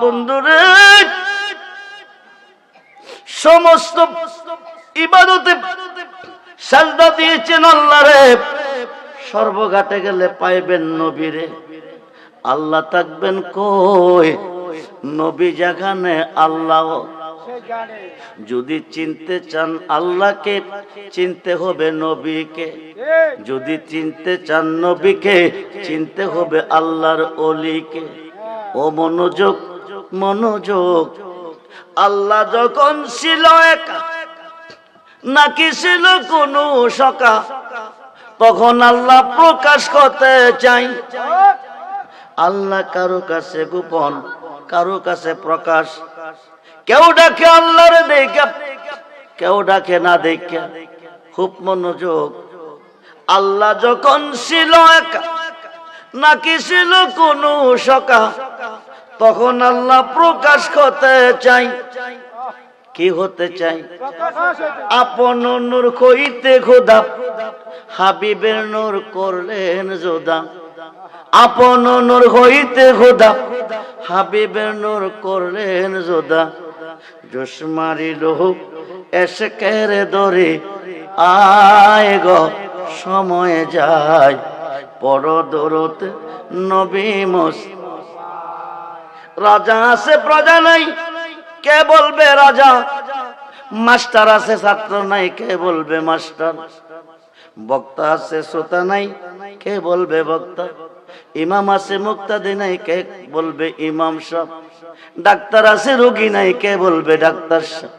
বন্ধুরে, সমস্ত ইবাদতে সাজদা দিয়েছেন আল্লাহরে, সর্বঘাটে গেলে পাইবেন নবীরে। আল্লাহ থাকবেন কই? নবী যেখানে আল্লাহ। যদি চিনতে চান আল্লাহকে, চিনতে হবে নবীকে। যদি চিনতে চান নবীকে, চিনতে হবে আল্লাহর ওলিকে। ও মনোযোগ, মনোযোগ। আল্লাহ যখন ছিল একা, নাকি ছিল কোনো সকা, তখন আল্লাহ প্রকাশ করতে চাই। আল্লাহ কারো কাছে গোপন, কারো কাছে প্রকাশ। কেউ ডাকে আল্লাহর দেখা, কেউ ডাকে না দেখা। খুব মনোযোগ। আল্লাহ যখন ছিল একা, নাকি ছিল কোনো সকা, তখন আল্লাহ প্রকাশ করতে চাই। কি হতে চাই? আপন নূর হইতে খোদা হাবিবের নূর করলেন জোদা। আপন নূর হইতে খোদা হাবিবের নূর করলেন জোদা। জোশ মারিল এশকের দরে, আয় গো সময় যায়, পড় দরুদ নবী মুস্তাফা। রাজা আছে প্রজা নাই, কে বলবে রাজা? মাস্টার আছে ছাত্র নাই, কে বলবে মাস্টার? বক্তা আছে শ্রোতা নাই, কে বলবে বক্তা? ইমাম আছে মুক্তাদি নাই, কে বলবে ইমাম সাহেব? ডাক্তার আছে রোগী নাই, কে বলবে ডাক্তার সাহেব?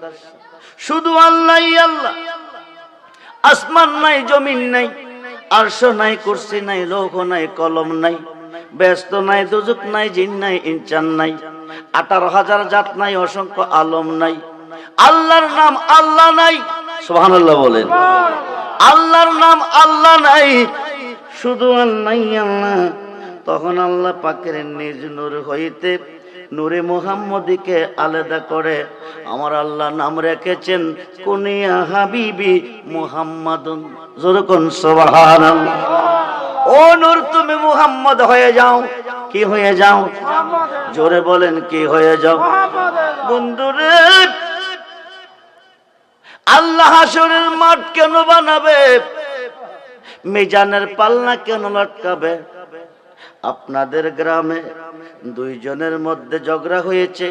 শুধু আল্লাহ আল্লাহ। আসমান নাই, জমিন নাই, আরশ নাই, কুরসি নাই, লৌহ নাই, কলম নাই, ব্যস্ত নাই, দুজক নাই, জিন নাই, ইনসান নাই, 18,000 জাত নাই, অসংখ্য আলম নাই। আল্লাহর নাম আল্লাহ নাই। সুবহানাল্লাহ বলেন। আল্লাহর নাম আল্লাহ নাই, শুধু আল্লাহ আল্লাহ। তখন আল্লাহ পাকের নিজ নূর হইতে নূরে মুহাম্মদীকে আলাদা করে আমার আল্লাহ নাম রেখেছেন কুনিয়া হাবিবি মুহাম্মাদুন। জোরে কোন সুবহানাল্লাহ। ও নূর, তুমি মুহাম্মদ হয়ে যাও। কি হয়ে যাও? জোরে বলেন, কি হয়ে যাও? বন্ধুরে, আল্লাহ হাসরের মাঠ কেন বানাবে? মিজানের পাল্লা কেন লটকাবে? আপনাদের গ্রামে দুইজনের মধ্যে ঝগড়া হয়েছে,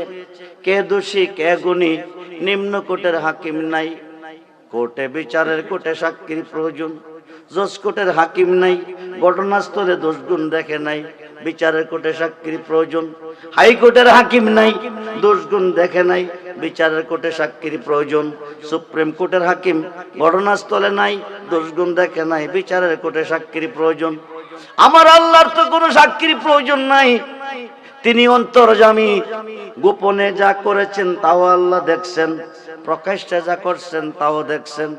কে দোষী কে গুণী? নিম্ন কোর্টের হাকিম নাই, কোর্টে বিচারের কোর্টে সাক্ষীর প্রয়োজন। জজ কোর্টের হাকিম নাই, ঘটনাস্থলে দোষ গুণ দেখে নাই, বিচারের কোর্টে সাক্ষীর প্রয়োজন। হাইকোর্টের হাকিম নাই, দোষ গুণ দেখে নাই, বিচারের কোর্টে সাক্ষীর প্রয়োজন। সুপ্রিম কোর্টের হাকিম ঘটনাস্থলে নাই, দোষ গুণ দেখে নাই, বিচারের কোর্টে সাক্ষীর প্রয়োজন। আমার আল্লাহর তো কোনো সাক্ষীর প্রয়োজন নাই। তিনি অন্তর্যামী, গোপনে যা করেছেন তাও আল্লাহ দেখছেন, প্রকাশ্যে যা করছেন তাও দেখছেন।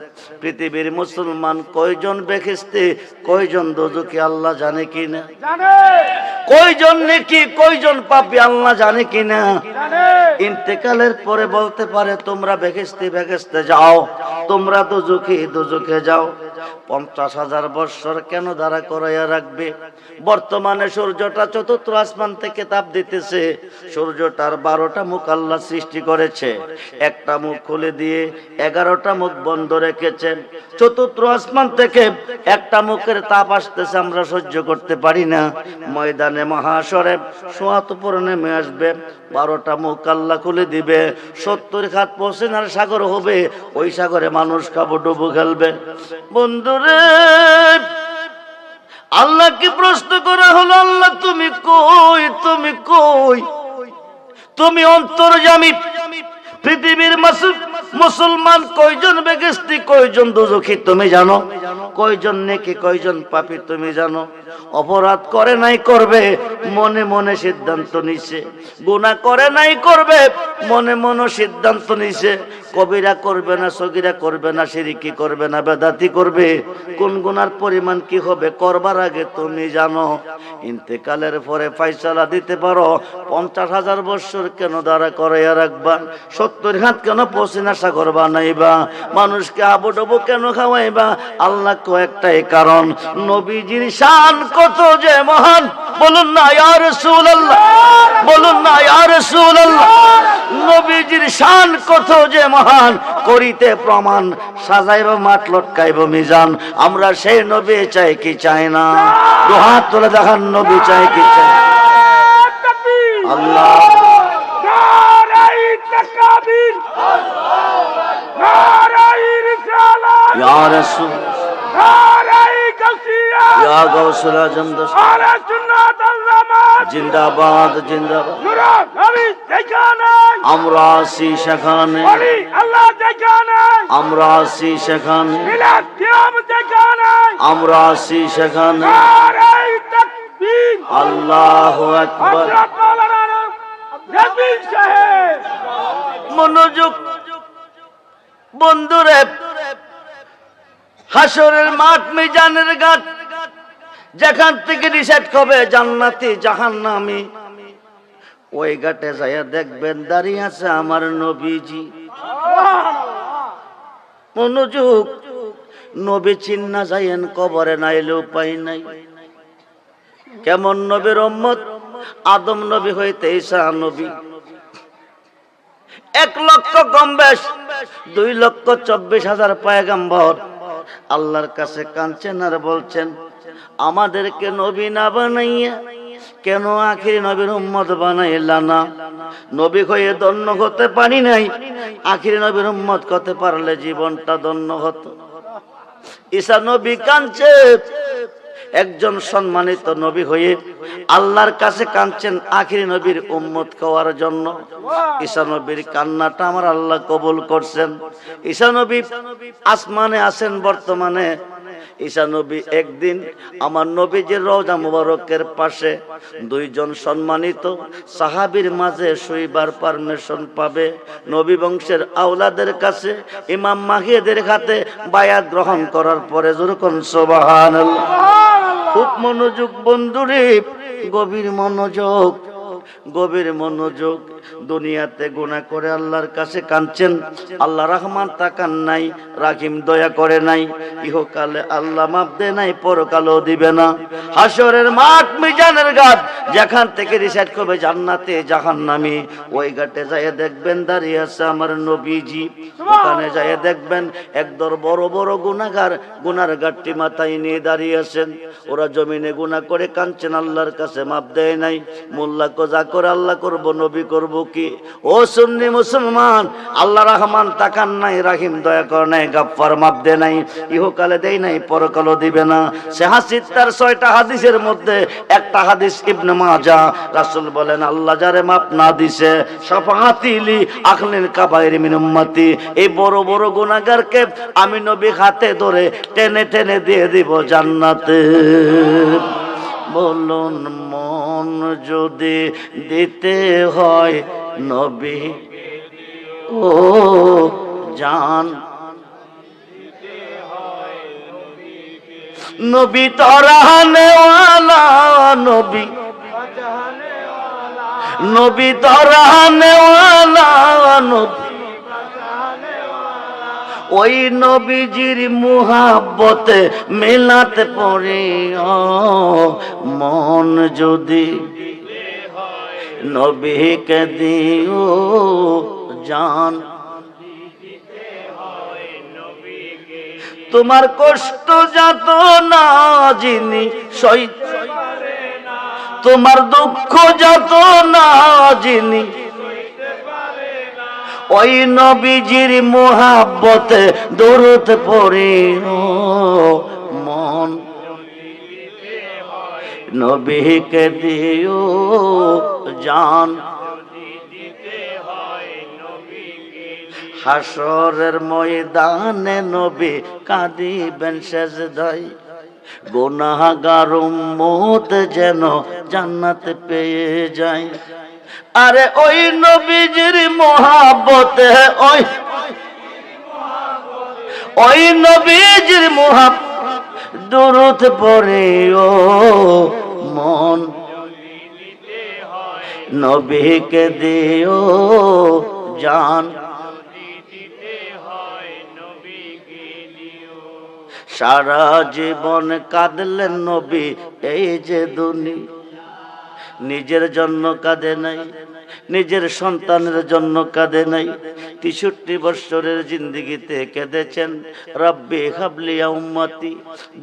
পৃথিবীর মুসলমান কয়জন বেহেশতে, কয়জন দোজখে আল্লাহ জানে কিনা? কয়জন নেকি, কয়জন পাপী আল্লাহ জানে কিনা? ইন্তেকালের পরে বলতে পারে তোমরা বেহেশতে বেহেশতে যাও, তোমরা দোজখে যাও। 50,000 বৎসর কেন দাঁড়া করাইয়া রাখবে? বর্তমানে সূর্যটা চতুর্থ আসমান থেকে তাপ দিতেছে। সূর্যটার 12টা মুখ আল্লাহ সৃষ্টি করেছে, একটা মুখ খুলে দিয়ে 11টা মুখ বন্ধ রেখেছেন। চতুর্থ আসমান থেকে একটা মুখের তাপ আসতেছে, আমরা সহ্য করতে পারি না। ময়দানে মহাশরে সোয়াত উপরে নেমে আসবে, 12টা মুখ আল্লাহ খুলে দিবে, 70 হাত পশিনার সাগর হবে। ওই সাগরে মানুষ খাবো, ডুবু খেলবে। বন্ধুরে, আল্লাহকে প্রশ্ন করা হলো, আল্লাহ তুমি কই? তুমি কই? তুমি অন্তর্যামী। পৃথিবীর মুসলমান কয়জন বেহেশতি, কয়জন দোজখী তুমি জানো? কয়জন নেকি, কয়জন পাপী তুমি জানো? অপরাধ করে নাই করবে, মনে মনে সিদ্ধান্ত নিছে। গুনাহ করে নাই করবে, মনে মনে সিদ্ধান্ত নিছে। কবিরা করবে না, সগীরা করবে না, শিরকি করবে না, বেদাতি করবে। কোন গুনার পরিমাণ কি হবে করবার আগে তুমি জানো। ইন্তেকালের পরে ফয়সালা দিতে পারো। 50,000 বৎসর কেন দাঁড়া করাইয়া রাখবা? 70 হাত কেন পশিনা সাগর বানাইবা? মানুষকে আবুডুবু কেন খাওয়াইবা? আল্লাহ কয়েকটাই কারণ। নবীজির শান কত যে মহান, বলুন না ইয়া রাসূলুল্লাহ, বলুন না ইয়া রাসূলুল্লাহ। নবীজির শান কত যে মহান, করিতে প্রমাণ, সাজাইব মাঠ লটকাইব মিজান। আমরা সেই নবী চাই কি চাই না? দুহাত তুলে দেখান, নবী চাই কি চাই? আল্লাহ ইয়া রাসূল ইয়া গাউসুল আজম জিন্দাবাদ জিন্দাবাদ। আমরা আছি সেখানে, আমরা আছি সেখানে, আমরা আছি সেখানে। আল্লাহু আকবার। মনোযোগ বন্ধুরে, হাসরের মাঠ মিজানের ঘাট, যেখান থেকে ডিসাইড হবে জান্নাতি জাহান্নামী, ওই ঘাটে যাইয়া দেখবেন দাঁড়িয়ে আছে আমার নবীজি। মনোযোগ, নবী চিন্না যাইয়েন কবরে নাইলে উপায় নাই। কেমন নবীর উম্মত? আদম নবী হইতে ঈসা নবী, 1 লক্ষ কম বেশ 2,24,000 পয়গম্বর আল্লাহর কাছে কাঁদছেন আর বলছেন, আমাদেরকে নবী না বানাইয়া কেন আখিরি নবীর উম্মত বানাইলা না? নবী হয়ে ধন্য হতে পারি নাই, আখিরি নবীর উম্মত হতে পারলে জীবনটা ধন্য হতো। ঈসা নবী কাঁদছে, একজন সম্মানিত নবী হয়ে আল্লাহর কাছে কাঁদছেন আখিরি নবীর উম্মত হওয়ার জন্য। ঈসা নবীর কান্নাটা আমার আল্লাহ কবুল করছেন। ঈসা নবী আসমানে আছেন বর্তমানে। ঈসা নবী একদিন আমার নবীজির রওজা মুবারকের পাশে 2 জন সম্মানিত সাহাবীর মাঝে শুইবার পারমিশন পাবে। নবী বংশের আওলাদের কাছে ইমাম মাহিদের হাতে বায়াত গ্রহণ করার পরে যখন সুবহানাল্লাহ। খুব মনোযোগ বন্ধুরে, গভীর মনোযোগ, গভীর মনোযোগ। দুনিয়াতে গুনাহ করে আল্লাহর কাছে কাঁদছেন, আল্লাহ রহমান তাকান নাই, রাহিম দয়া করে নাই। ইহকালে আল্লাহ মাফ দেয় নাই, পরকালেও দিবে না। হাসরের মাঠ মিজানের ঘাট, যেখান থেকে ডিসাইড করবে জান্নাতে জাহান্নামী, ওই ঘাটে যাইয়া দেখবেন দাঁড়িয়ে আছে আমার নবীজি। ওখানে যাইয়া দেখবেন একদল বড় বড় গুনাহগার গুনার ঘাটটি মাথায় নিয়ে দাঁড়িয়ে আছেন। ওরা জমিনে গুনাহ করে কাঁদছেন, আল্লাহর কাছে মাফ দেয় নাই। মোল্লা কো যা করে আল্লাহ করব, নবী করব কি? ও সুন্নি মুসলমান, আল্লাহ রহমান তাকান নাই, রাহিম দয়া করে নাই, গাফফার মাফ দেয় নাই, ইহকালে দেয় নাই, পরকালও দিবে না। সিত্তার 6টা হাদিসের মধ্যে একটা হাদিস ইবনে মাজাহ, রাসূল বলেন আল্লাহ যারে মাফ না দিছে, শাফাআতিলি আখলিল কাবাইর মিন উম্মতি, এই বড় বড় গুনাহগারকে আমি নবী হাতে ধরে টেনে টেনে দিয়ে দিব জান্নাতে। বলুন মন যদি দিতে হয় নবী ও জান, নবী তরাহনেওয়ালা, নবী নবী তরাহনেওয়ালা, নবী ওই নবীজির মুহাব্বতে মেলাতে পড়ে মন যদি নবীকে দিও জান। তোমার কষ্ট যত না যিনি সইতে, তোমার দুঃখ যত না যিনি, ওই নবীজির মুহাব্বতে দরুদ পড়ে মন নবীকে দিও জান। হাসরের ময়দানে নবী কাঁদিবেন সেজদায়, গুনাহগার উম্মত যেন জান্নাত পেয়ে যায়। আরে ওই নবীজির মুহাব্বতে, ওই নবীজির মুহাব্বত দরুদ পড়ে ও মন নবীকে দিও জান। সারা জীবন কাঁদলেন নবী, এই যে দুনিয়া নিজের জন্য কাঁদে নাই, নিজের সন্তানের জন্য কাঁদে নাই। ৬৩ বছরের জিন্দেগিতে কেঁদেছেন রাব্বি হাবলিয়া উম্মতি।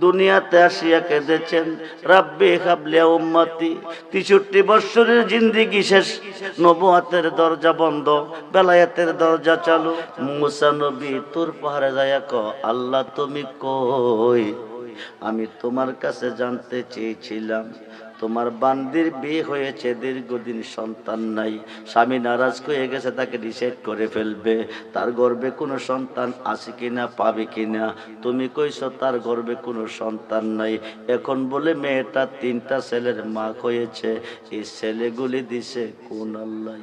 দুনিয়াতে আসিয়া কেঁদেছেন রাব্বি হাবলিয়া উম্মতি। ৬৩ বছরের জিন্দেগি শেষ, নবুয়তের দরজা বন্ধ, বেলায়েতের দরজা চালু। মুসা নবী তুর পাহাড়ে যায়া ক, আল্লাহ তুমি কই? আমি তোমার কাছে জানতে চেয়েছিলাম তোমার বান্দির বিয়ে হয়েছে, দীর্ঘদিন সন্তান নাই, স্বামী নারাজ হয়ে গেছে, তাকে ডিসাইড করে ফেলবে, তার গর্ভে কোনো সন্তান আছে কিনা, পাবে কিনা। তুমি কইছো তার গর্ভে কোনো সন্তান নাই, এখন বলে মেয়েটা 3টা ছেলের মা হয়েছে। এই ছেলেগুলি দিছে কোন আল্লাহ?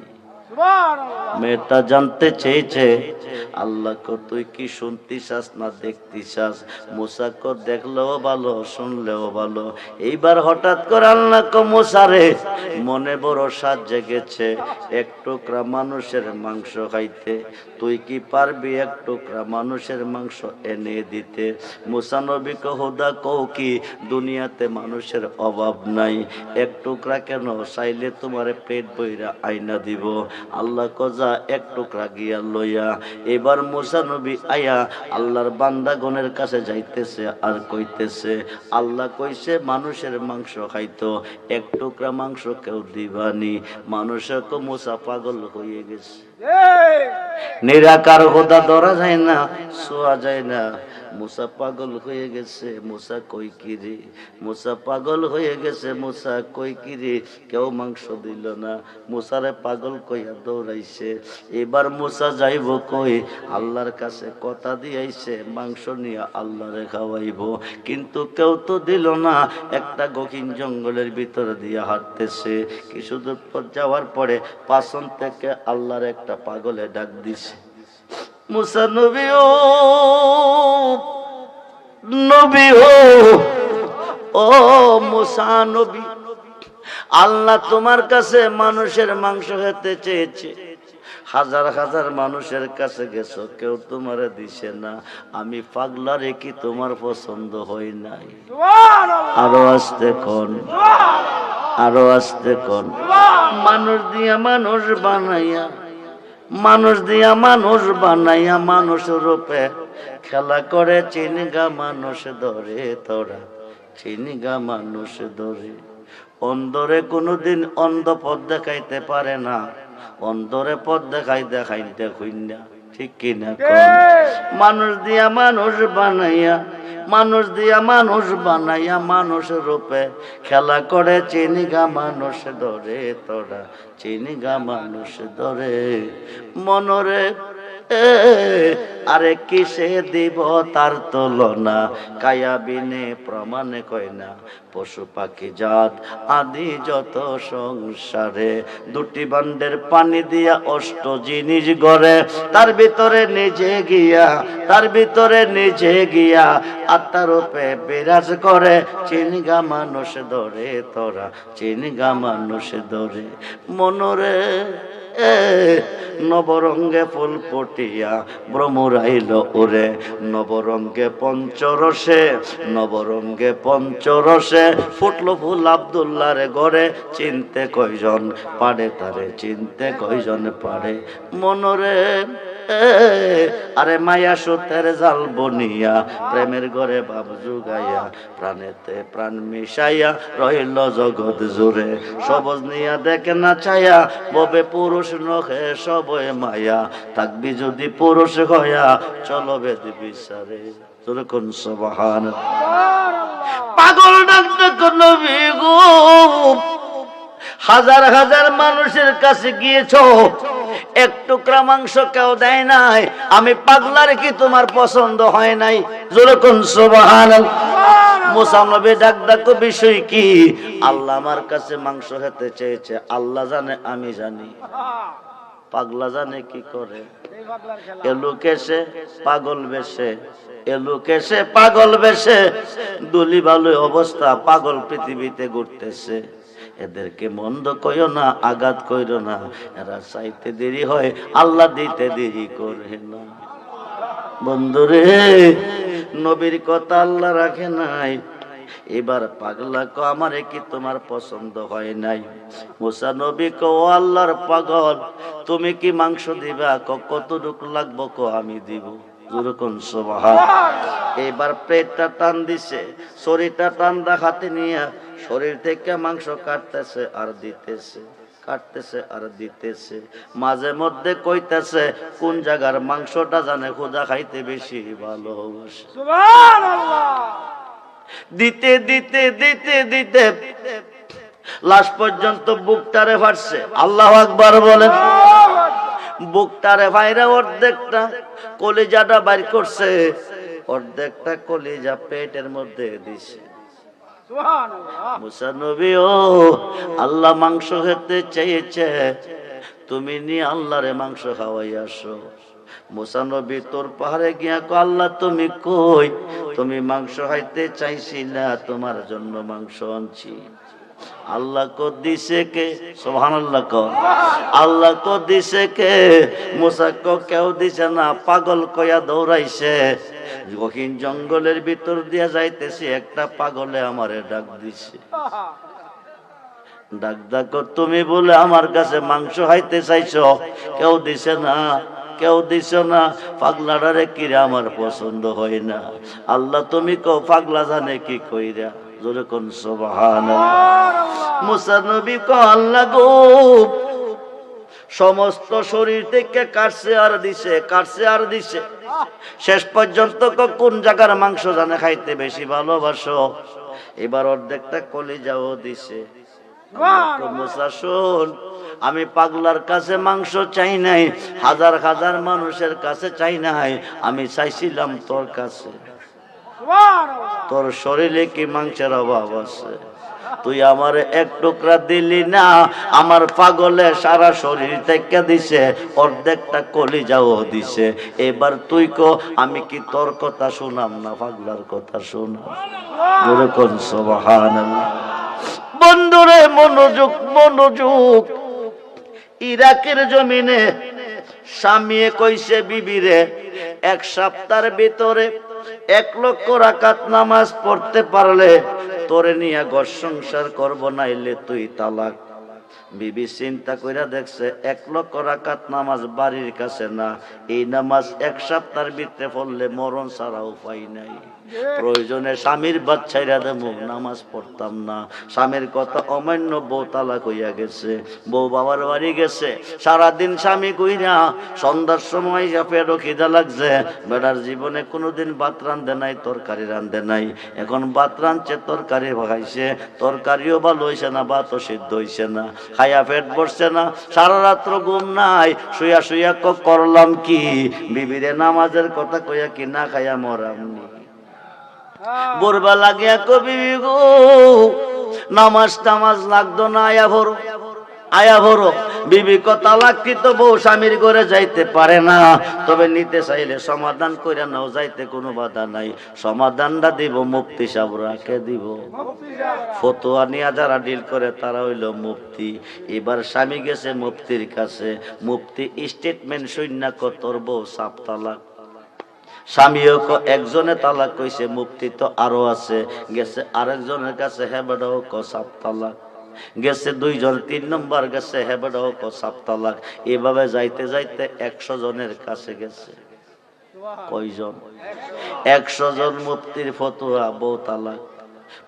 মেয়েটা জানতে চেয়েছে আল্লাহ কো তুই কি শুনতে চাস না দেখতে চাস? মুসা কো দেখলেও ভালো, শুনলেও ভালো। এইবার হঠাৎ করে আল্লাহ কো মুসা রে, মনে বড় স্বাদ জেগেছে এক টুকরা মানুষের মাংস খাইতে, তুই কি পারবি এক টুকরা মানুষের মাংস এনে দিতে? মুসা নবী কো হুদা কও কি দুনিয়াতে মানুষের অভাব নাই, এক টুকরা কেন, চাইলে তোমারে পেট বইরা আইনা দিব। আল্লাহ কজা এক টুকরা গিয়া লইয়া। এবার মুসা নবী আয়া আল্লাহর বান্দাগণের কাছে যাইতেছে আর কইতেছে, আল্লাহ কইছে মানুষের মাংস খাইতো, এক টুকরা মাংস কেউ দিবানি। মানুষের কো মুসা পাগল হয়ে গেছে। নিরাকার খোদা ধরা যায় না, ছোঁয়া যায় না। মুসা পাগল হয়ে গেছে। মুসা কই কিরে, মুসা পাগল হয়ে গেছে। মুসা কই কিরে, কেউ মাংস দিল না। মুসারে পাগল কইয়া দৌড়াইছে। এবার মুসা যাইব কই, আল্লাহর কাছে কথা দিয়েছে মাংস নিয়ে আল্লাহরে খাওয়াইব, কিন্তু কেউ তো দিল না। একটা গহীন জঙ্গলের ভিতর দিয়ে হাঁটতেছে। কিছু দূর পর যাওয়ার পরে পাছন থেকে আল্লাহর একটা পাগলে ডাক দিছে, মুসা নবী ও নবী ও মুসা নবী, আল্লাহ তোমার কাছে মানুষের মাংস খেতে চেয়েছে, হাজার হাজার মানুষের কাছে গেছো, কেউ তোমারে দিছে না। আমি পাগলা রে কি তোমার পছন্দ হয় নাই? আরো আসতে কোন, আরো আসতে কোন। মানুষ দিয়া মানুষ বানাইয়া, মানুষ দিয়া মানুষ বানাইয়া মানুষ রূপে খেলা করে চিনগা মানুষ ধরে, তোরা চিনগা মানুষ ধরে। অন্ধরে কোনোদিন অন্ধ পথ দেখাইতে পারে না, অন্ধরে পথ দেখাইতে খুইনা, ঠিক কিনা? মানুষ দিয়া মানুষ বানাইয়া, মানুষ দিয়া মানুষ বানাইয়া মানুষ রূপে খেলা করে চিনিগা মানুষ ধরে, তোরা চিনিগা মানুষ ধরে। মনরে আরে কিসে দিব তার তুলনা, কায়া বিনে প্রমাণে কয় না, পশু পাখি জাত আদি যত সংসারে। দুটি বান্ডের পানি দিয়া অষ্ট জিনিস গড়ে, তার ভিতরে নিজে গিয়া, তার ভিতরে নিজে গিয়া আত্মার রূপে বিরাজ করে, চিনগা মানুষ ধরে, তোরা চিনগা মানুষ ধরে। মনরে নবরঙ্গে ফুল পটিয়া ভ্রমরাইল ওরে, নবরঙ্গে পঞ্চরসে, নবরঙ্গে পঞ্চরসে ফুটলো ফুল আব্দুল্লাহর ঘরে, চিনতে কয়জন পারে তারে, চিনতে কয়জন পারে। মনরে আরে মায়া সুতের জাল বনিয়া, প্রেমের ঘরে ভাব জুগাইয়া, প্রাণেতে প্রাণ মিশাইয়া রইল জগৎ জুড়ে। সবজ নিয়া দেখে না চায়া, ববে পুরুষ নহে সবই মায়া, থাকবি যদি পুরুষ হইয়া চলো বেদ বিচারে। কোন সুবহান। পাগল ডাকতে কোন নবী গো, হাজার হাজার মানুষের কাছে গিয়েছ, এক টুকরা মাংস কেউ দেয় নাই। আমি পাগলার কি তোমার পছন্দ হয় নাই? জোরে কোন সুবহানাল্লাহ। মুসা নবী ডাক ডাক বিষয় কি? আল্লাহ আমার কাছে মাংস খেতে চেয়েছে, আল্লাহ জানে আমি জানি। পাগলা জানে কি করে? এলুকেশে পাগল বেশে, এলুকেশে পাগল বেশে, দুলি ভালো অবস্থা, পাগল পৃথিবীতে ঘুরতেছে। এদেরকে মন্দ কইও না, আঘাত কইরো না, এরা চাইতে দেরি হয়, আল্লাহ দিতে দেরি করে না। বন্ধুরে, নবীর কথা আল্লাহ রাখে নাই, এবার পাগলা কো আমারে কি তোমার পছন্দ হয় নাই? মুসা নবী কো ও আল্লাহর পাগল, তুমি কি মাংস দিবা? কতটুকু লাগবো কো আমি দিব। যেরকম সুবহানাল্লাহ। এবার পেটটা টান দিছে, শরীরটা টান দেখাতে নিয়ে শরীর থেকে মাংস কাটতেছে আর দিতেছে, কাটতেছে আর দিতেছে। মাঝে মধ্যে কইতেছে কোন জায়গার মাংসটা জানে খোদা খাইতে বেশি ভালোবাসে। সুবহানাল্লাহ। দিতে দিতে দিতে দিতে লাস্ট পর্যন্ত বুকটারে ফাটছে। আল্লাহু আকবার বলেন। বুকটারে ভাইরা অর্ধেকটা কলিজাটা বাইর করছে, অর্ধেকটা কলিজা পেটের মধ্যে দিছে। সুবহানাল্লাহ। মুসা নবী ও আল্লাহ মাংস খেতে চেয়েছে, তুমি নিয়ে আল্লাহরে মাংস খাওয়াই আসো। মুসা নবী তোর পাহাড়ে গিয়া কো আল্লাহ তুমি কই? তুমি মাংস খাইতে চাইছিলা, তোমার জন্য মাংস আনছি। আল্লাহ কো দিছে কে? সুবহানাল্লাহ কো। আল্লাহ কো দিছে কে? মুসা কো কেউ দিছে না, পাগল কয়া দৌড়াইছে। গহীন জঙ্গলের ভিতর দিয়া যাইতেছি, একটা পাগলে আমারে ডাক দিছে। ডাক ডাক তুমি বলে আমার কাছে মাংস খাইতে চাইছো, কেউ দিছে না, কেউ দিছ না। পাগলাটারে কিরে আমার পছন্দ হয় না। আল্লাহ তুমি কো পাগলা জানে কি কইরা। জোরে কোন সুবহানাল্লাহ। মুসা নবী কো আল্লাহ গো, সমস্ত শরীর থেকে কাটছে আর দিছে, কাটছে আর দিছে। শেষ পর্যন্ত কোন জায়গার মাংস জানে খাইতে বেশি ভালোবাসো। এবার অর্ধেকটা কলিজাও দিছে। মুসা শোন, আমি পাগলার কাছে মাংস চাই নাই, হাজার হাজার মানুষের কাছে চাই নাই, আমি চাইছিলাম তোর কাছে। তোর শরীরে কি মাংসের অভাব আছে? তুই আমার এক টুকরা দিলি না, আমার পাগলে সারা শরীর থেকে দিছে, অর্ধেকটা কলিজাও দিছে। এবার তুই কো আমি কি তোর কথা শুনাম না পাগলার কথা শুনাম? জোরে কোন সুবহানাল্লাহ। বন্ধুরে মনোযোগ, মনোযোগ। ইরাকের জমিনে স্বামী কইছে বিবিরে, এক সপ্তাহের ভিতরে 1 লক্ষ রাকাত নামাজ পড়তে পারলে তোরে নিয়ে ঘর সংসার করব, নাইলে তুই তালাক। বিবি চিন্তা কইরা দেখছে 1 লক্ষ রাকাত নামাজ বাড়ির কাছে না, এই নামাজ 1 সপ্তাহের ভিতরে পড়লে মরণ ছাড়া উপায় নাই। প্রয়োজনে স্বামীর বাদ ছাইরা দেবো, নামাজ পড়তাম না। স্বামীর কথা অমান্য, বউ তালাক হইয়া গেছে, বউ বাবার বাড়ি গেছে। সারাদিন স্বামী কইরা সন্ধ্যার সময় পেটও খিদা লাগছে। বেটার জীবনে কোনোদিন ভাত রান্ধে নাই, তরকারি রান্ধে নাই। এখন ভাত রাঁধছে, তরকারি খাইছে, তরকারিও ভালো হইছে না, ভাতও সিদ্ধ হইছে না, খাইয়া পেট ভরছে না। সারা রাত্র ঘুম নাই, শুয়া শুয়া করলাম কি? বিবিরে নামাজের কথা কইয়া কি না খাইয়া মরামনি। ভোরবা লাগিয়া কবি গো নামাজ টামাজ লাগতো না, আয়া ভরো, আয়া ভরো। বিবি কথা লাখিত বউ স্বামীর ঘরে যাইতে পারে না, তবে নিতে চাইলে সমাধান কইরা নাও, যাইতে কোনো বাধা নাই। সমাধানটা দিব মুফতি সাহেবরাকে দিব। ফতোয়া নিয়ে যারা ডিল করে তারা হইল মুফতি। এবার স্বামী গেছে মুফতির কাছে, মুফতি স্টেটমেন্ট শূন্য তোর বউ সাপ তালাক। স্বামীও একজনে তালাক কইছে, মুফতি তো আরো আছে। গেছে আরেকজনের কাছে, হ্যাঁ বেটাও সাপ তালাক। গেছে 2 জন, 3 নম্বর গেছে, হ্যাঁ বেটাও সাপ তালাক। এভাবে যাইতে যাইতে 100 জনের কাছে গেছে। কয়জন? 100 জন মুফতির ফতোয়া বউ তালাক।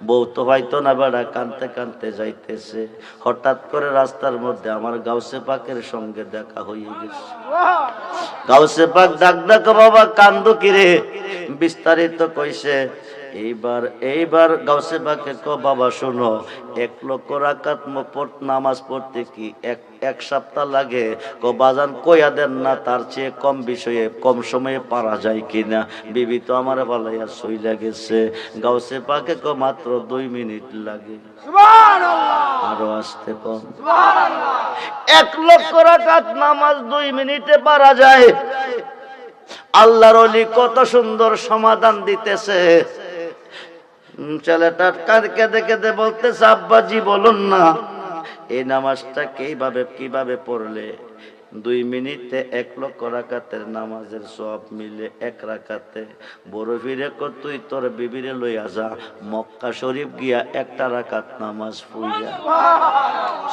বউ তো হয়তো না, বেড়া কানতে কানতে যাইতেছে। হঠাৎ করে রাস্তার মধ্যে আমার গাউসে পাকের সঙ্গে দেখা হয়ে গেছে। গাউসে পাক ডাক ডাক, বাবা কান্দো কিরে? বিস্তারিত কইছে। এইবার গাউসে পাকে কো, বাবা শোনো, 1 লক্ষ রাকাত নামাজ পড়তে কি 1 সপ্তাহ লাগে? কো বাজান কইয়া দেন না, তার চেয়ে কম বিষয়ে কম সময়ে পারা যায় কিনা। বিবি তো আমার ভালাইয়া সইলা গেছে। গাউসে পাকে কো মাত্র 2 মিনিট লাগে। সুবহানাল্লাহ। আরো আসতে কম। সুবহানাল্লাহ। 1 লক্ষ রাকাত নামাজ 2 মিনিটে পারা যায়। আল্লাহর ওলি কত সুন্দর সমাধান দিতেছে। ছেলেটা কেঁদে কেঁদে বলতেছে, আব্বাজি বলুন না এই নামাজটা কিভাবে পড়লে 2 মিনিটে 1 লক্ষ রাকাতের নামাজের সওয়াব মিলে 1 রাকাতে। বড় ফিরে কো তুই তোর বিবিরে লইয়া যা মক্কা শরীফ গিয়া 1টা রাকাত নামাজ পড়িয়া।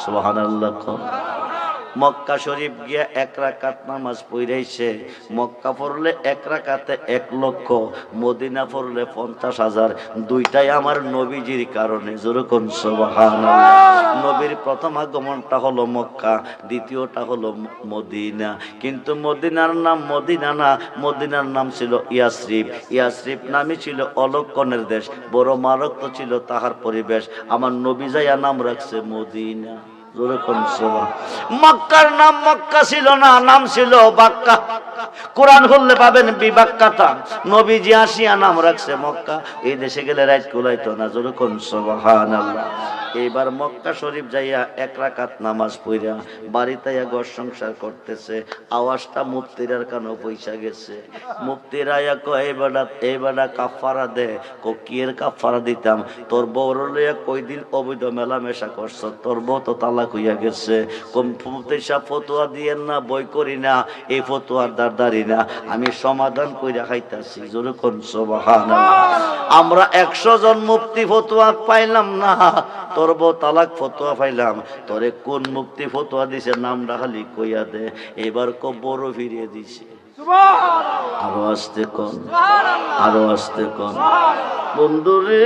সুবহানাল্লাহ। মক্কা শরীফ গিয়া 1 রাকাত নামাজ পড়াইছে। মক্কা পড়লে 1 রাকাতে 1 লক্ষ, মদিনা পড়লে 50,000। দুইটাই আমার নবীজির কারণে। জোরে কোন সুবহানাল্লাহ। নবীর প্রথম আগমনটা হলো মক্কা, দ্বিতীয়টা হলো মদিনা। কিন্তু মদিনার নাম মদিনা না, মদিনার নাম ছিল ইয়াসরিব। ইয়াসরিব নামই ছিল অলক্ষণের দেশ, বড় মারক্ত ছিল তাহার পরিবেশ। আমার নবী যাইয়া নাম রাখছে মদিনা। মক্কার নাম মক্কা ছিল না, নাম ছিল বাক্কা। কোরআন খুললে পাবেন বিবাক্কাটা। নবীজি আসিয়া নাম রাখছে মক্কা। এই দেশে গেলে রাত কুলাইতো না। জোরে কোন সুবহানাল্লাহ। এইবার মক্কা শরীফ যাইয়া 1 রাকাত নামাজ পড়িয়া বাড়িতে ঘর সংসার করতেছে। আওয়াজটা মুফতিরার কানে পয়সা গেছে। মুফতিরা কয় এই বেটা কাফারা দে। কিয়ের কাফারা দিতাম? তোর বউর লইয়া কয়দিন অবৈধ মেলামেশা করছ, তোর বউ তো তালাক হইয়া গেছে। মুফতি সাহেব ফতোয়া দিয়েন না, বই করি না, এই ফতোয়ার দাঁড়ি না, আমি সমাধান কইরা খাইতাছি। জোরে কোন সুবহানাল্লাহ। আমরা 100 জন মুফতি ফতোয়া পাইলাম না, তোর বউ তালাক ফতোয়া পাইলাম। তোরে কোন মুফতি ফতোয়া দিছে নামটা খালি কইয়া দে। এবার বড় ফিরিয়ে দিছে। আরো আসতে কোন, আরো আসতে কোন। বন্ধুরে,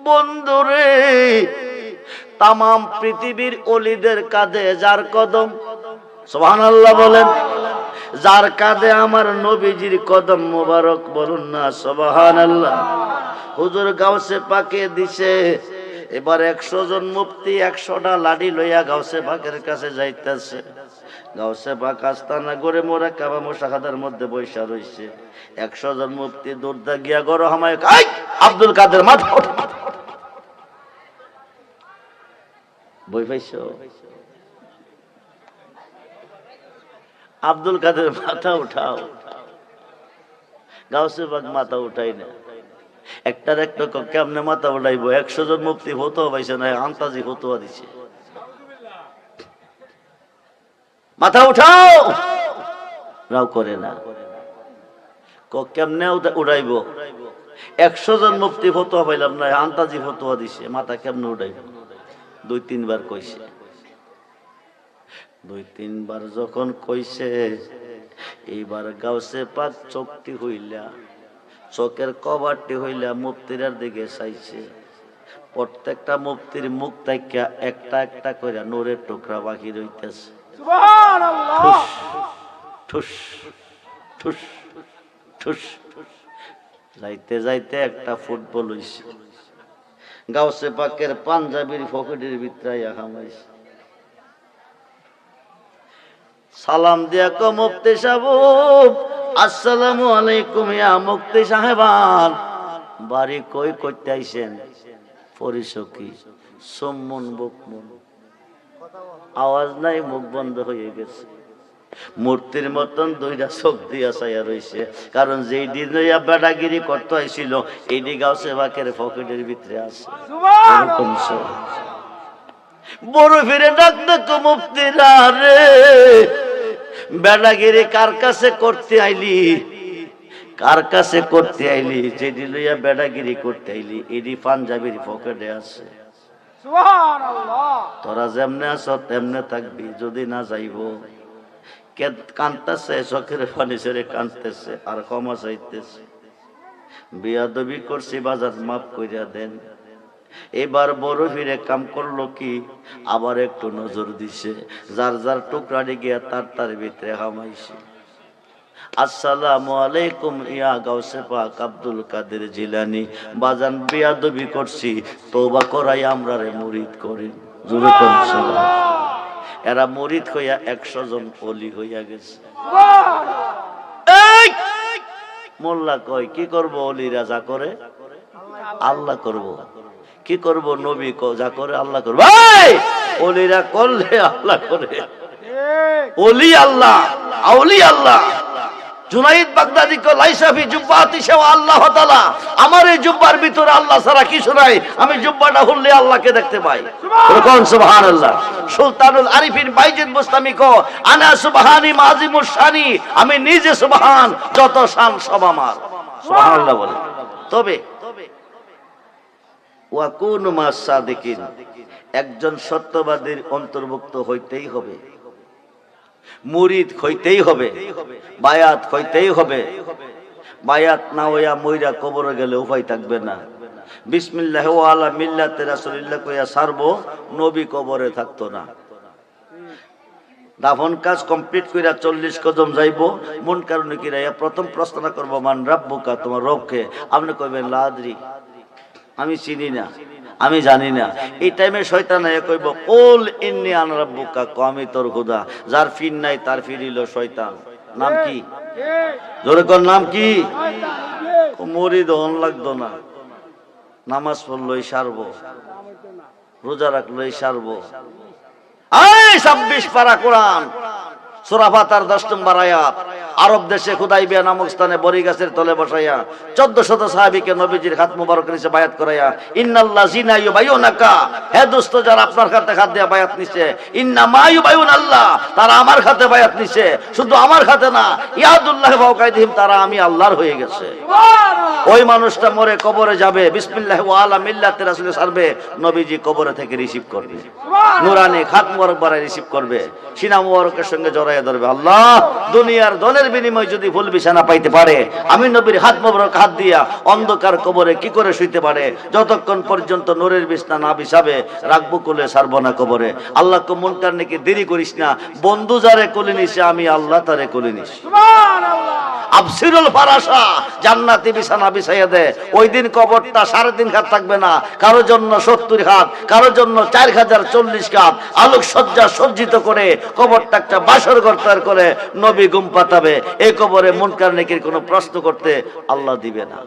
বন্ধুরে, তাম পৃথিবীর অলিদের কাঁধে যার কদম, সুবহানাল্লাহ বলেন, যার কাঁধে আমার নবীজির কদম মোবারক, বলুন না সুবহানাল্লাহ। হুজুর গাউসে পাকে দিছে। এবার 100 জন মুফতি 100টা লাঠি লইয়া গাউসে পাকের কাছে যাইতেছে। গাউসে পাক আস্তানা করে মোরা কাবা মুশাহাদার মধ্যে বৈশা রইছে। 100 জন মুফতি দৌড়দা গিয়া গরো হামায় আব্দুল কাদের মাথা বই পাইছো? আব্দুল কাদের মাথা উঠাও। গাউসে পাক মাথা উঠাই না। একটার একটা কেমনে মাথা উঠাইবো? 100 জন মুফতি ফতোয়া পাইছে না, আন্তাজি ফতোয়া দিছে। মাথা উঠাও, রাও করে না। কেমনে উঠাইবো? 100 জন মুফতি ফতোয়া পাইলাম না, আন্তাজি ফতোয়া দিছে, মাথা কেমনে উঠাইবো? 2-3 বার কইছে। 2-3 বার যখন কইছে, এইবার গাউসে পাক চোখটি হইলা, চোখের কভারটি হইলা মুফতিরার দিকে চাইছে। প্রত্যেকটা মুফতির মুখ থেকে একটা একটা করে নূরের টুকরা বাকি রইতেছে। সুবহানাল্লাহ। ঠুস ঠুস ঠুস যাইতে যাইতে একটা ফুটবল হইছে। গাউসে পাকের পাঞ্জাবির পকেটের ভিতরে হামাইছে। সালাম দিয়া কো মুফতি সাহেব, আসসালামু আলাইকুম। ইয়া মুফতি সাহেবান, বাড়ি কই করতে আইছেন? পরিচয় কি? সুমুন বুকমুন, আওয়াজ নাই, মুখ বন্ধ হয়ে গেছে। মূর্তির মতন 2টা চোখ দিয়া চাইয়া রইছে। কারণ যেই দিন বেটাগিরি করতে আইছিল, এই দিন গাউসে পাকের পকেটের ভিতরে আছে। বড় ফিরে ডাক দেখো মুফতিরা রে, বেটাগিরি কার কাছে করতে আইলি? কার কাছে করতে আইলি? যেদি লইয়া বেটাগিরি করতে আইলি, এডি পাঞ্জাবির পকেটে আছে। সুবহানাল্লাহ। তোরা যেমনে আছো তেমনে থাকবি। যদি না যাইব, কানতেছে, চোখের পানি ছেড়ে কানতেছে, আর ক্ষমা চাইতেছে। বিয়াদবি করছি বাজার, মাফ কইরা দেন। এবার বড় ফিরে কাম করলো কি, আবার একটু নজর দিছে। যার যার টুকরাটি গিয়া তার ভিতরে হামাইছে। আসসালামু আলাইকুম ইয়া গাউসে পাক আব্দুল কাদের জিলানী, বাজান বিয়াদবি করছি, তওবা করাই আমরা রে মুরিদ করি। জোরে কোন সুবহানাল্লাহ। এরা মুরিদ হইয়া 100 জন ওলি হইয়া গেছে। এই মোল্লা কয় কি করব? ওলিরা যা করে আল্লাহ করব। কি করব? নবী যা করে আল্লাহ করব। ভাই, ওলিরা করলে আল্লাহ করে। ওলি আল্লাহ, আউলি আল্লাহ। জুনাইদ বাগদাদি কো লাইসা ফি জুব্বাতি শাওয়া আল্লাহ তাআলা, আমার এই জুব্বার ভিতরে আল্লাহ ছাড়া কিছু নাই, আমি জুব্বাটা খুললে আল্লাহকে দেখতে পাই। কোন সুবহানাল্লাহ। সুলতানুল আরিফিন বাইজিদ বুস্তামি কো আনা সুবহানি মাযিমুশ শানি, আমি নিজে সুবহান, যত শান সব আমার। সুবহানাল্লাহ বলে। তবে ওয়া কুনু মাস সাদিকিন, একজন সত্যবাদীর অন্তর্ভুক্ত হইতেই হবে, মুরিদ হইতেই হবে, বায়াত হইতেই হবে। বায়াত না হইয়া মইরা কবরে গেলে উপায় থাকবে না। বিসমিল্লাহ ওয়া আলা মিল্লাতে রাসূলুল্লাহ কইয়া সারবো, নবী কবরে থাকতো না। দাফন কাজ কমপ্লিট কইরা 40 কদম যাইবো, মুনকার নাকিরা প্রথম প্রশ্ন করবো মান রাব্বুকা, তোমার রব কে? আপনি কইবেন লা আদরি, আমি চিনি না, আমি জানি না। এই টাইমে শয়তান কইব কুল ইন্নী আনা রাব্বুকা, আমি তোর খোদা। যার ফির নাই তার ফিরিল শয়তান। নাম কি? জোরে কোন নাম কি? মুরিদ হন লাগতো না, নামাজ পড়লই সারবো, রোজা রাখলই সারবো। 26 পারা কোরআন সূরা ফাতিহার 10 নম্বর আয়াত। আরব দেশে খুদাইবিয়া নামক স্থানে বড়ি গাছের তলে বসাইয়া 1400 সাহাবীকে নবীজির হাত মুবারক নিচে বায়াত করাইয়া ইন্নাল্লাযিনা ইউবাইয়ুনাকা, হে দোস্ত যারা আপনার হাতে হাত দিয়ে বায়াত নিছে, ইন্নামা ইউবাইয়ুনাল্লাহ, তারা আমার হাতে বায়াত নিছে, শুধু আমার হাতে না, ইয়াদুল্লাহ ফাওকাইদিহিম, তারা আমি আল্লাহর হয়ে গেছে। ওই মানুষটা মরে কবরে যাবে, বিসমিল্লাহ ওয়া আলা মিল্লাতে রাসূল সারবে, নবীজি কবরে থেকে রিসিভ করবে, নূরানি খাত মুবারক বাড়ায় রিসিভ করবে, সিনা মুবারকের সঙ্গে জড়াইয়া ধরবে। আল্লাহ, দুনিয়ার দনের বিনিময় যদি ফুল বিছানা পাইতে পারে, আমি নবীর হাত মুবারক হাত দিয়া অন্ধকার কবরে কি করে শুইতে পারে? যতক্ষণ পর্যন্ত নূরের বিছনা না বিছাবে রাখবো কোলে, সারবো না কবরে। আল্লাহ কো মুনকার নাকি দেরি করিস না, বন্ধু যারে কোলে নিছে আমি আল্লাহ তারে কোলে নিছি। সুবহানাল্লাহ। আবসিরুল ফারাশা, জান্নাতি বিছানা বিছাইয়া দে। ওই দিন কবরটা 3.5 হাত থাকবে না, কারো জন্য 70 হাত, কারো জন্য 4040 হাত, আলোক সজ্জা সজ্জিত করে কবরটা একটা বাসর ঘর তৈরি করে নবী ঘুম পাতাবে। এই কবরে মুনকার নেকির কোনো প্রশ্ন করতে আল্লাহ দিবে না।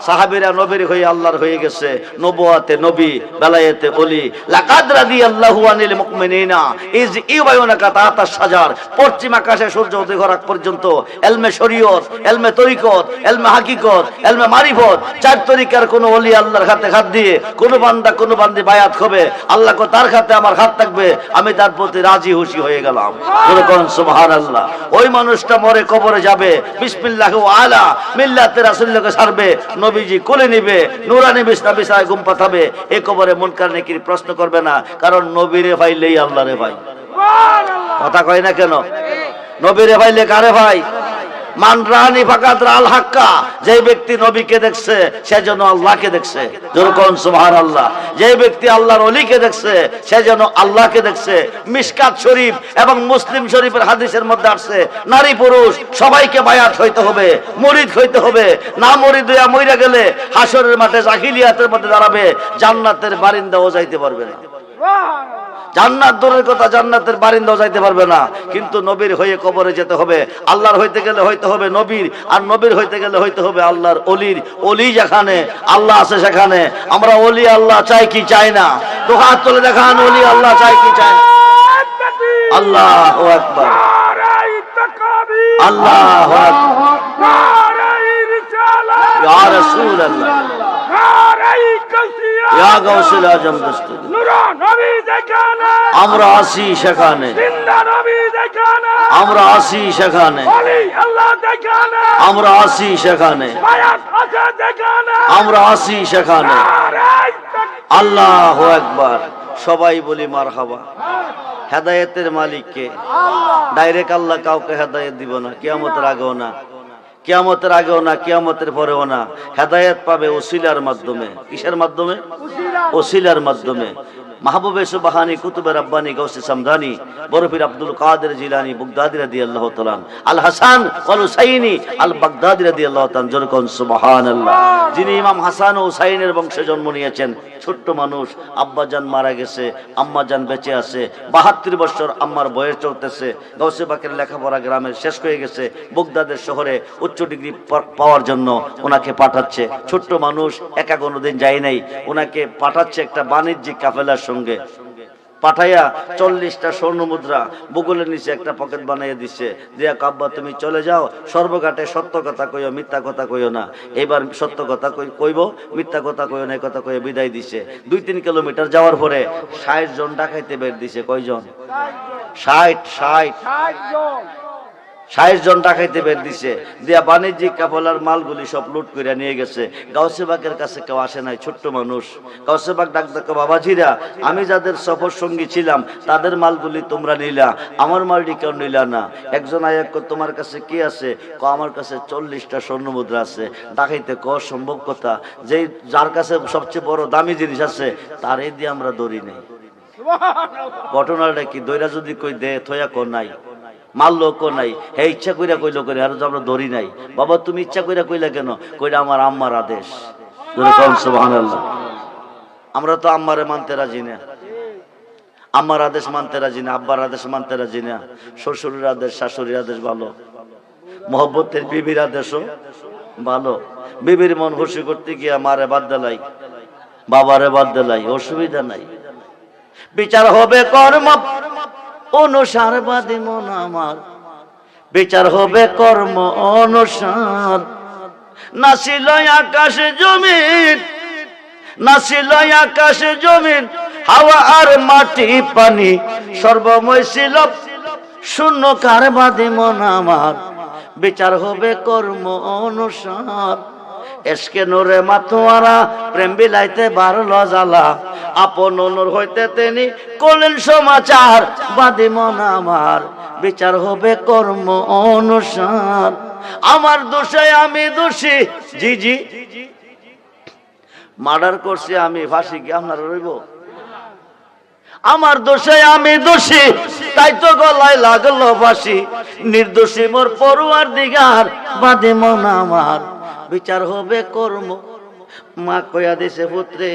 সাহাবীরা নবীর হয়ে আল্লাহর হয়ে গেছে, নবুয়াতে নবী, বেলায়েতে ওলি। লাকাদ রাদিয়াল্লাহু আনিল মুমিনিনা ইজ ইউবাইউনাকা তাতা শাজার, পশ্চিম আকাশে সূর্য উদয় হওয়ার পর্যন্ত ইলমে শরীয়ত, ইলমে তরিকত, ইলমে হাকিকত, ইলমে মারিফত, 4 তরিকার কোন ওলি আল্লাহর হাতে হাত দিয়ে কোন বান্দা কোন বান্দি বায়াত হবে, আল্লাহ কো তার হাতে আমার হাত থাকবে, আমি তার প্রতি রাজি খুশি হয়ে গেলাম। বলুন সুবহানাল্লাহ। ওই মানুষটা মরে কবরে যাবে, বিসমিল্লাহ ওয়া আলা মিল্লাতে রাসূলুল্লাহ সারবে, নবীজি কোলে নিবে, নূরানি বিছনা বিছায় ঘুম পাতাবে। এই কবরে মুনকার নেকির প্রশ্ন করবে না, কারণ নবীরে ভাইলেই আল্লাহরে ভাই। কথা কয় না কেন? নবীরে ভাইলে কারে ভাই? মান রানি ফাকাত রাল হাক্কা, যে ব্যক্তি নবীকে দেখছে সে যেন আল্লাহকে দেখছে। জোরে কোন সুবহানাল্লাহ। যে ব্যক্তি আল্লাহর ওলিকে দেখছে সে যেন আল্লাহকে দেখছে। মিশকাত শরীফ এবং মুসলিম শরীফের হাদিসের মধ্যে আসছে, নারী পুরুষ সবাইকে বায়াত হইতে হবে, মুরিদ হইতে হবে। না মুরিদ হইয়া মইরা গেলে হাসরের মাঠে জাহিলিয়াতের মধ্যে দাঁড়াবে, জান্নাতের বারিন্দাও যাইতে পারবে না। জান্নাত দূরের কথা, জান্নাতের বারিন্দাও যাইতে পারবে না। কিন্তু নবীর হয়ে কবরে যেতে হবে। আল্লাহর হইতে গেলে হইতে হবে নবীর, আর নবীর হইতে গেলে হইতে হবে আল্লাহর অলির। অলি যেখানে আল্লাহ আছে সেখানে আমরা অলি আল্লাহ চাই কি চাই না? তো হাত তুলে দেখান, অলি আল্লাহ চাই কি চাই না? আল্লাহু আকবার, আল্লাহু আকবার, ইয়া রাসূলুল্লাহ, ইয়া গাউসুল আজম দস্তগীর, আমরা আসি সেখানে, আমরা আসি সেখানে, আমরা আসি সেখানে, আমরা আসি সেখানে। আল্লাহু আকবার। সবাই বলি মারহাবা। হেদায়েতের মালিককে ডাইরেক্ট আল্লাহ কাউকে হেদায়েত দিব না, কিয়ামতের আগেও না, কিয়ামতের আগেও না, কিয়ামতের পরেও না। হেদায়েত পাবে ওসিলার মাধ্যমে। কিসের মাধ্যমে? ওসিলার মাধ্যমে। মাহবুবে সুবহানি, কুতুবে রাব্বানি, গাউসে সামদানি, বরফির আব্দুল কাদের জিলানী বাগদাদি রাদিয়াল্লাহু তাআলা, আল হাসান ওয়াল হুসাইনি আল বাগদাদি রাদিয়াল্লাহু তাআলা। জোরে সুবহানাল্লাহ। যিনি ইমাম হাসান ও হুসাইনের বংশে জন্ম নিয়েছেন, ছোট্ট মানুষ, আব্বাজান মারা গেছে, আম্মাজান বেঁচে আছে, 72 বছর আম্মার বয়স চলতেছে। গাউসে পাকের লেখাপড়া গ্রামের শেষ হয়ে গেছে, বাগদাদের শহরে উচ্চ ডিগ্রি পাওয়ার জন্য ওনাকে পাঠাচ্ছে। ছোট্ট মানুষ, একা কোনোদিন যায় নাই, ওনাকে পাঠাচ্ছে একটা বাণিজ্যিক কাফেলার সঙ্গে। পাঠাইয়া 40টা স্বর্ণ মুদ্রা বুকুলের নিচে একটা পকেট বানিয়ে দিচ্ছে, দিয়া কাব্বা তুমি চলে যাও, সর্বঘাটে সত্য কথা কইও, মিথ্যা কথা কইও না। এবার সত্য কথা কইব, মিথ্যা কথা কইও না, এই কথা কইয়ে বিদায় দিছে। 2-3 কিলোমিটার যাওয়ার পরে 60 জন ডাকাইতে বের দিছে। কয়জন? 60 জন ডাকাইতে বের দিছে, দিয়া বাণিজ্যিক কাফেলার মালগুলি সব লুট করে নিয়ে গেছে। গাউসে বাগের কাছে কেউ আসে নাই, ছোট্ট মানুষ। গাউসে বাগ ডাক ডাক, বাবাজিরা, আমি যাদের সফর সঙ্গী ছিলাম তাদের মালগুলি তোমরা নিলা, আমার মালটি কেউ নিলা না। একজন আয়া কয়, তোমার কাছে কি আছে? আমার কাছে 40টা স্বর্ণ মুদ্রা আছে। ডাকাইতে ক সম্ভব কথা, যে যার কাছে সবচেয়ে বড় দামি জিনিস আছে তারে দিয়ে আমরা দৌড়ি নেই। ঘটনাটা কি? দৈরা যদি কই দে থয়া কো নাই, মারলো কো নাই, হে ইচ্ছা কইরা কইলো করে, আর আমরা ধরি নাই। বাবা তুমি ইচ্ছা কইরা কইলা কেন? কইরা আমার আম্মার আদেশ। সুবহানাল্লাহ। আমরা তো আম্মারে মানতে রাজি না, আম্মার আদেশ মানতে রাজি না, আব্বার আদেশ মানতে রাজি না। শ্বশুরের আদেশ, শাশুড়ির আদেশ ভালো, মহব্বতের বিবির আদেশও ভালো। বিবির মন খুশি করতে গিয়া মারে বাদ দিলাই, বাবারে বাদ দিলাই, অসুবিধা নাই। বিচার হবে কর্ম অনুসার, বাদী মন আমার, বিচার হবে কর্ম অনুসার। নাছিল আকাশে জমিন, নাছিল আকাশে জমিন, হাওয়া আর মাটি পানি, সর্বময় ছিল শূন্য কার, বাদী মন আমার, বিচার হবে কর্ম অনুসার। এসকে নোরে মাতোয়ারা প্রেম বিলাইতে বারল জ্বালা, আপন নূর হইতে তিনি করলেন সমাচার, বাদী মন আমার, বিচার হবে কর্ম অনুসার। আমার দোষে আমি দোষী, জি জি, মার্ডার করছি আমি, ফাঁসি কি আপনারা রইব? আমার দোষে আমি দোষী, তাই তো গলায় লাগলো ফাঁসি, নির্দোষী মোর পড়ুয়ার দিগার, বাদী মন আমার, বিচার হবে কর্ম। মা কইয়া দিছে, পুত্রে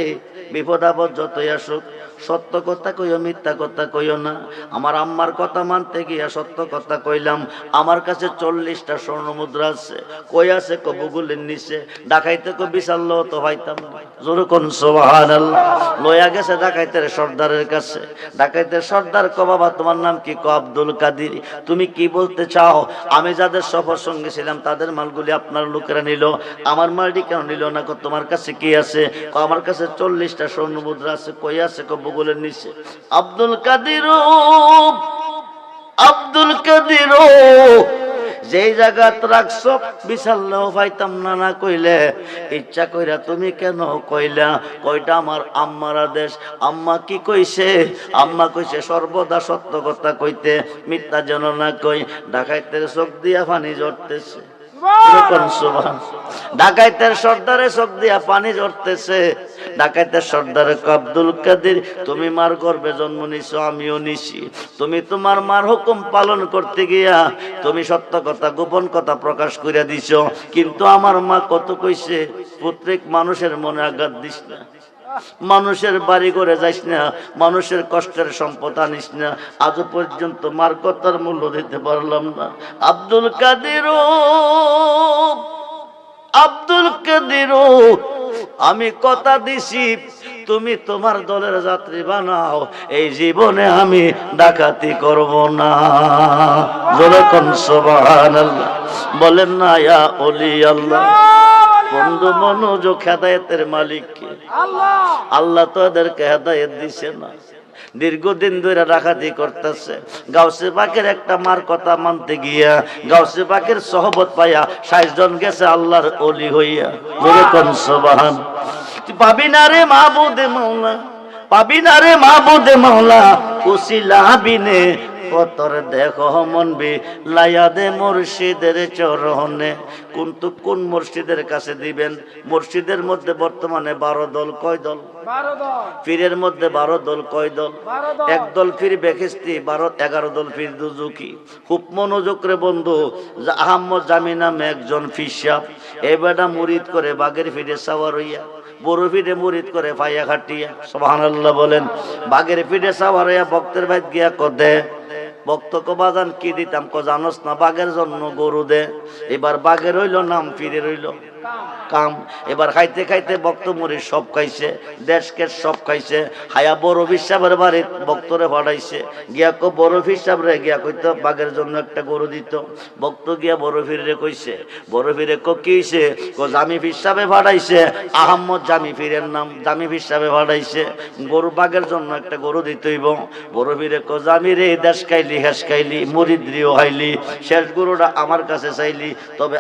বিপদ আপদ যতই আসুক সত্য কথা কইও, মিথ্যা কথা কইও না। আমার আম্মার কথা মানতে গিয়া সত্য কথা কইলাম। আমার কাছে 40টা স্বর্ণ মুদ্রা আছে। কই আছে? কবুগুলের নিচে। ডাকাইতে কো বিশাল লো তো পাইতাম না। জোরে কোন সুবহানাল্লাহ। লইয়া গেছে ডাকাইতের সর্দারের কাছে। ডাকাইতের সর্দার কো, বাবা তোমার নাম কি? কো আব্দুল কাদির। তুমি কি বলতে চাও? আমি যাদের সফর সঙ্গে ছিলাম তাদের মালগুলি আপনার লোকেরা নিল, আমার মালটি কেন নিল না? কো তোমার কাছে কি আছে? কো আমার কাছে 40টা স্বর্ণ মুদ্রা আছে। কই আছে? কো বগলের নিচে। আব্দুল কাদির, আব্দুল কাদির, যেই জায়গাত রাখছো বিশাল পাইতাম না, না কইলে ইচ্ছা কইরা তুমি কেন কইলা? কয়টা আমার আম্মার আদেশ। আম্মা কি কইছে? আম্মা কইছে সর্বদা সত্য কথা কইতে, মিথ্যা যেন না কই। ডাকাইতের চোখ দিয়া পানি ঝরতেছে। ডাকাইতের সর্দারে চোখ দিয়া পানি ঝরতেছে। ডাকাইতের সর্দারে আব্দুল কাদির, তুমি মার গর্ভে জন্ম নিছো, আমিও নিছি। তুমি তোমার মার হুকুম পালন করতে গিয়া তুমি সত্য কথা, গোপন কথা প্রকাশ কইরা দিছো। কিন্তু আমার মা কত কইছে, প্রত্যেক মানুষের মনে আঘাত দিস না, মানুষের বাড়ি করে যাইস না, মানুষের কষ্টের সম্পদ আনিস না। আজ পর্যন্ত মার কথার মূল্য দিতে পারলাম না। আব্দুল কাদির, আব্দুল কাদির, আমি কথা দিছি তুমি তোমার দলের যাত্রী বানাও, এই জীবনে আমি ডাকাতি করব না। জোরে কোন সুবহানাল্লাহ। বলেন না ইয়া ওলি আল্লাহ। বন্ধু মনোযোগ, হেদায়েতের মালিক কে? আল্লাহ। আল্লাহ তো এদেরকে হেদায়েত দিছে না, দীর্ঘদিন ধরে ডাকাতি করতেছে। গাউসে পাকের একটা মার কথা মানতে গিয়া গাউসে পাকের সহবত পাইয়া 60 জন গেছে আল্লাহর ওলি হইয়া। জোরে কোন সুবহান। পাবি না রে মাহবুদে মাওলা, পাবি না রে মাহবুদে মাওলা, উসিলা বিনে কতর দেখো মনবি লাইয়া দে মুর্শিদের চরণে। কিন্তু কোন মুর্শিদের কাছে দিবেন? মুর্শিদের মধ্যে বর্তমানে 12 দল। কয় দল? 12 দল। পীরের মধ্যে 12 দল। কয় দল? 12 দল। এক দল পীর বেহেশতি, 11 দল পীর দুজকি। খুব মনোযোগ রে বন্ধু। আহমদ জামি নামে একজন ফিসাব, এই বেটা মুরিদ করে বাগের ফিরে সাওয়ার হইয়া, বড় ফিরে মুরিদ করে ফাইয়া খাটিয়া। সুবহানাল্লাহ বলেন। বাগের ফিরে সাওয়ার হইয়া ভক্তের বাইত গিয়া কদে, ভক্ত কো বাজান কি দিতাম? কো জানোস না, বাঘের জন্য গরু দে। এবার বাঘের হইল নাম, ফিরে রইল কাম। এবার খাইতে খাইতে ভক্ত মুড়ি সব খাইছে, দেশকে সব খাইছে। হায়া বড় হিসাবের বাড়ি ভক্তরে ভাড়াইছে, গিয়া কো বড় হিসাবরে গিয়া কইতো বাঘের জন্য একটা গরু দিত। ভক্ত গিয়া বড় ফিরে কইছে, বড় ফিরে কো কি হইছে? কো জামি হিসাবে ভাড়াইছে, আহম্মদ জামি ফিরের নাম, জামি হিসাবে ভাড়াইছে, গরু বাঘের জন্য একটা গরু দিতইব। বড় ফিরে কো জামি রে, দেশ খাইলি হেস খাইলি মুরিদ্রিও হাইলি, শেষ গরুটা আমার কাছে চাইলি, তবে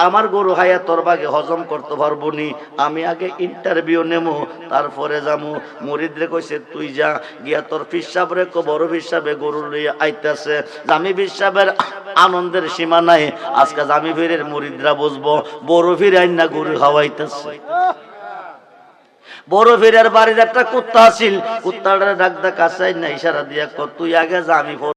আমার গরু হায়া তোর বাগে হজম করতে পারবো নি, আমি আগে ইন্টারভিউ নেমু তারপরে যামু। মুরিদরে কইছে তুই যা, গিয়া তোর ফিসাব রে কো বড় ফিসাবে গরু লইয়া আইতাছে। জামি ফিসাবের আনন্দের সীমা নাই। আজকে জামি ফিরের মুরিদরা বুঝবো বড় ফির আইন না গরু খাওয়াইতাছে। বড় ফিরের বাড়ির একটা কুত্তা আছিল, কুত্তাটা ডাক দা কাছে না ইশারা দিয়া কো তুই আগে যা, আমি